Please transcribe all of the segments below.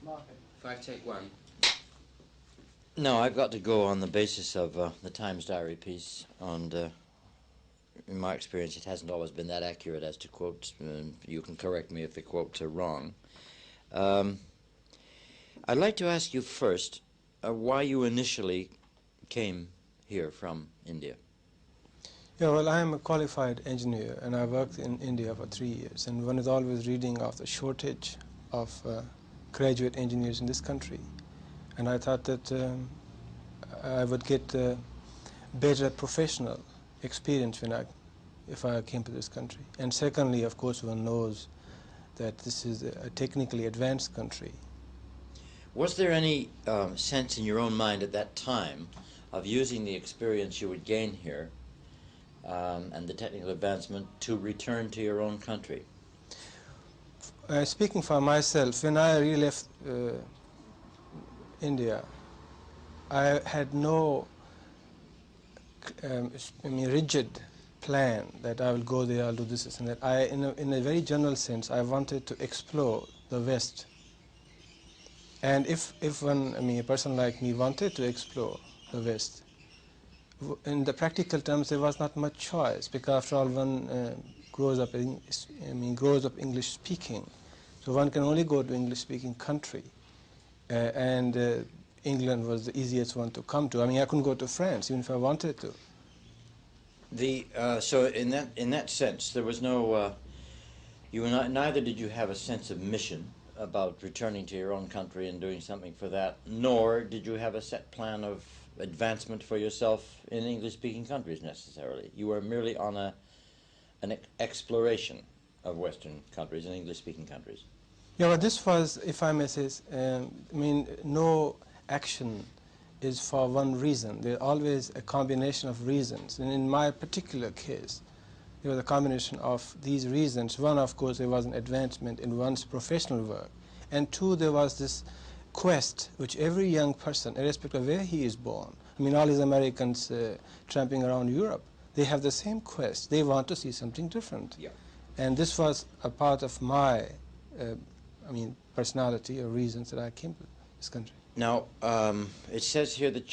If I take one. No, I've got to go on the basis of the Times Diary piece, and in my experience it hasn't always been that accurate as to quotes, and you can correct me if the quotes are wrong. I'd like to ask you first why you initially came here from India. Yeah, well, I am a qualified engineer, and I worked in India for 3 years, and one is always reading of the shortage of graduate engineers in this country. And I thought that I would get better professional experience if I came to this country. And secondly, of course, one knows that this is a technically advanced country. Was there any sense in your own mind at that time of using the experience you would gain here and the technical advancement to return to your own country? Speaking for myself, when I really left India, I had no rigid plan that I will go there, I'll do this and that. In a very general sense, I wanted to explore the West. And if a person like me wanted to explore the West, in the practical terms, there was not much choice, because after all, one grows up English speaking, so one can only go to English speaking country, and England was the easiest one to come to. I mean, I couldn't go to France even if I wanted to. So in that sense, there was no. Neither did you have a sense of mission about returning to your own country and doing something for that, nor did you have a set plan of advancement for yourself in English-speaking countries necessarily. You were merely on an exploration of Western countries and English-speaking countries. Yeah, but this was, if I may say, no action is for one reason. There's always a combination of reasons. And in my particular case, there was a combination of these reasons. One, of course, there was an advancement in one's professional work. And two, there was this quest which every young person, irrespective of where he is born, I mean, all these Americans tramping around Europe, they have the same quest. They want to see something different. Yeah. And this was a part of my personality or reasons that I came to this country. Now, it says here that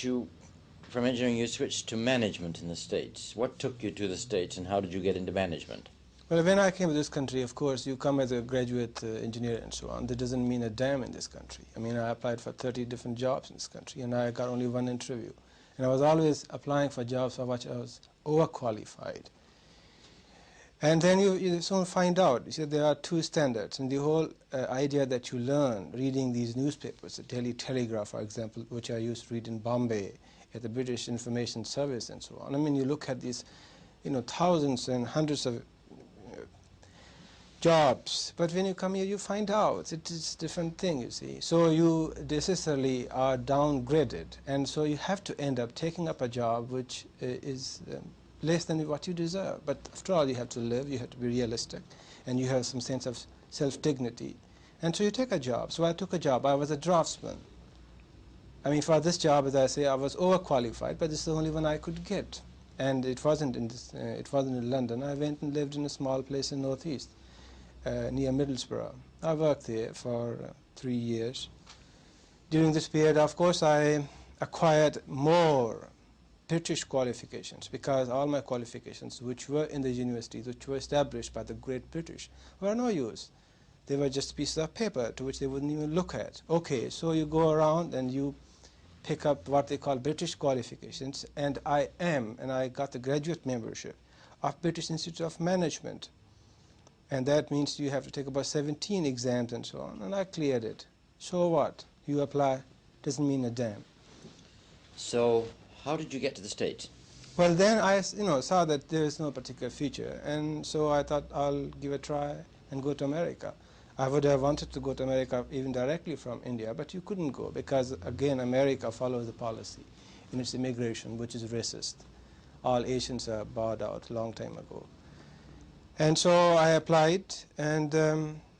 from engineering, you switched to management in the States. What took you to the States, and how did you get into management? Well, when I came to this country, of course, you come as a graduate engineer and so on. That doesn't mean a damn in this country. I mean, I applied for 30 different jobs in this country, and I got only one interview. And I was always applying for jobs for which I was overqualified. And then you soon find out, you see, there are two standards, and the whole idea that you learn reading these newspapers, the Daily Telegraph, for example, which I used to read in Bombay at the British Information Service and so on. I mean, you look at these, thousands and hundreds of jobs, but when you come here, you find out it is a different thing, you see. So you necessarily are downgraded, and so you have to end up taking up a job which is less than what you deserve. But after all, you have to live, you have to be realistic, and you have some sense of self-dignity. And so you take a job. So I took a job. I was a draftsman. I mean, for this job, as I say, I was overqualified, but this is the only one I could get. And it wasn't in London. I went and lived in a small place in Northeast, near Middlesbrough. I worked there for 3 years. During this period, of course, I acquired more British qualifications, because all my qualifications, which were in the universities, which were established by the great British, were no use. They were just pieces of paper to which they wouldn't even look at. Okay, so you go around and you pick up what they call British qualifications, and I got the graduate membership of British Institute of Management. And that means you have to take about 17 exams and so on, and I cleared it. So what? You apply, doesn't mean a damn. So how did you get to the States? Well, then I saw that there is no particular future, and so I thought I'll give a try and go to America. I would have wanted to go to America even directly from India, but you couldn't go because, again, America follows the policy in its immigration, which is racist. All Asians are barred out a long time ago. And so I applied, and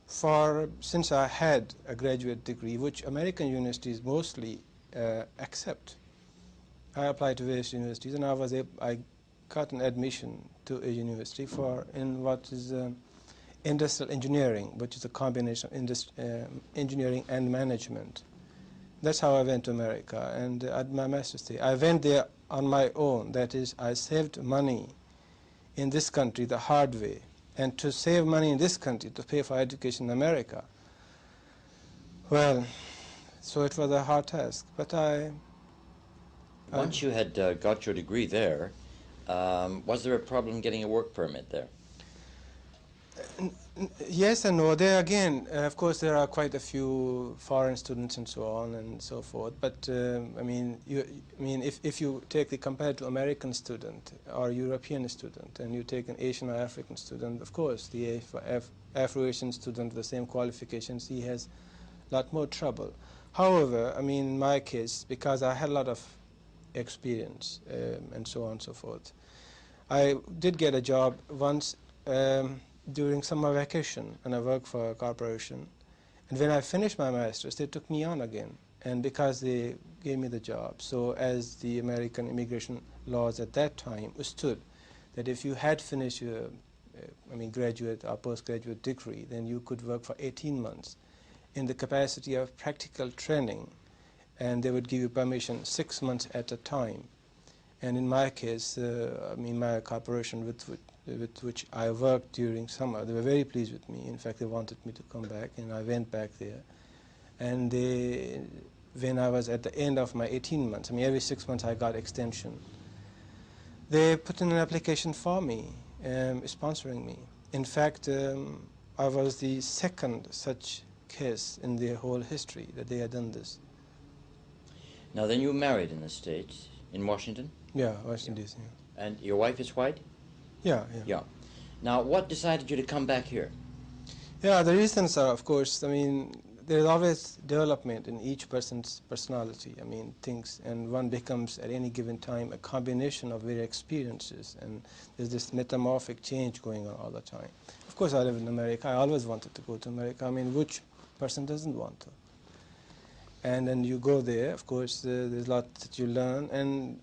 since I had a graduate degree, which American universities mostly accept, I applied to various universities, and I got an admission to a university in what is industrial engineering, which is a combination of engineering and management. That's how I went to America, and at my master's degree. I went there on my own. That is, I saved money in this country the hard way. And to save money in this country to pay for education in America, well, so it was a hard task. But Once you had got your degree there, was there a problem getting a work permit there? Yes and no. There again, of course, there are quite a few foreign students and so on and so forth. But I mean, if you take the compared to American student or European student, and you take an Asian or African student, of course, the Afro-Asian student with the same qualifications, he has a lot more trouble. However, I mean, in my case, because I had a lot of experience and so on and so forth, I did get a job once. During summer vacation, and I worked for a corporation. And when I finished my master's, they took me on again, and because they gave me the job. So as the American immigration laws at that time stood, that if you had finished your graduate or postgraduate degree, then you could work for 18 months in the capacity of practical training, and they would give you permission 6 months at a time. And in my case, my corporation with which I worked during summer, they were very pleased with me. In fact, they wanted me to come back, and I went back there. And when I was at the end of my 18 months, every 6 months I got extension, they put in an application for me, sponsoring me. In fact, I was the second such case in their whole history that they had done this. Now then, you were married in the States, in Washington? Yeah, Washington, D.C. And your wife is white? Yeah. Now, what decided you to come back here? Yeah, the reasons are, of course, there's always development in each person's personality, things, and one becomes at any given time a combination of various experiences, and there's this metamorphic change going on all the time. Of course, I live in America. I always wanted to go to America. Which person doesn't want to? And then you go there, of course, there's a lot that you learn, and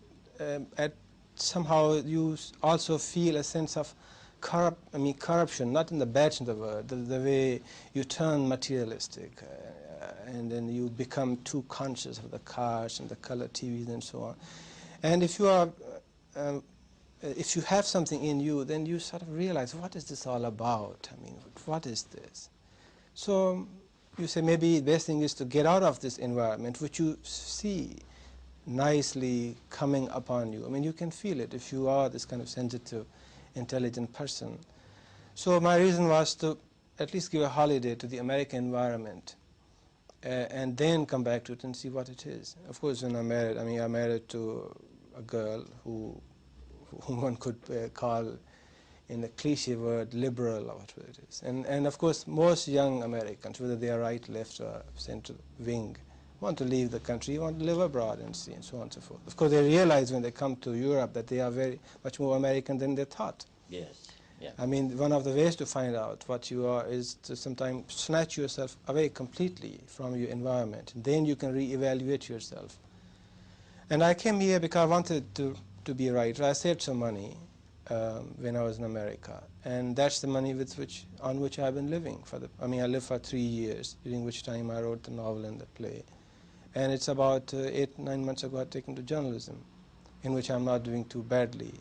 somehow you also feel a sense of corruption, not in the bad sense of the word, the way you turn materialistic, and then you become too conscious of the cars and the color TVs and so on. And if you are, if you have something in you, then you sort of realize, what is this all about? What is this? So you say maybe the best thing is to get out of this environment, which you see nicely coming upon you. You can feel it if you are this kind of sensitive, intelligent person. So my reason was to at least give a holiday to the American environment and then come back to it and see what it is. Of course, when I married, I married to a girl whom one could call, in a cliche word, liberal or whatever it is. And of course, most young Americans, whether they are right, left, or center wing, want to leave the country, want to live abroad and see, and so on and so forth. Of course, they realize when they come to Europe that they are very much more American than they thought. Yes. Yeah. One of the ways to find out what you are is to sometimes snatch yourself away completely from your environment. Then you can reevaluate yourself. And I came here because I wanted to be a writer. I saved some money when I was in America, and that's the money on which I've been living. I lived for 3 years, during which time I wrote the novel and the play. And it's about 8-9 months ago I've taken to journalism, in which I'm not doing too badly.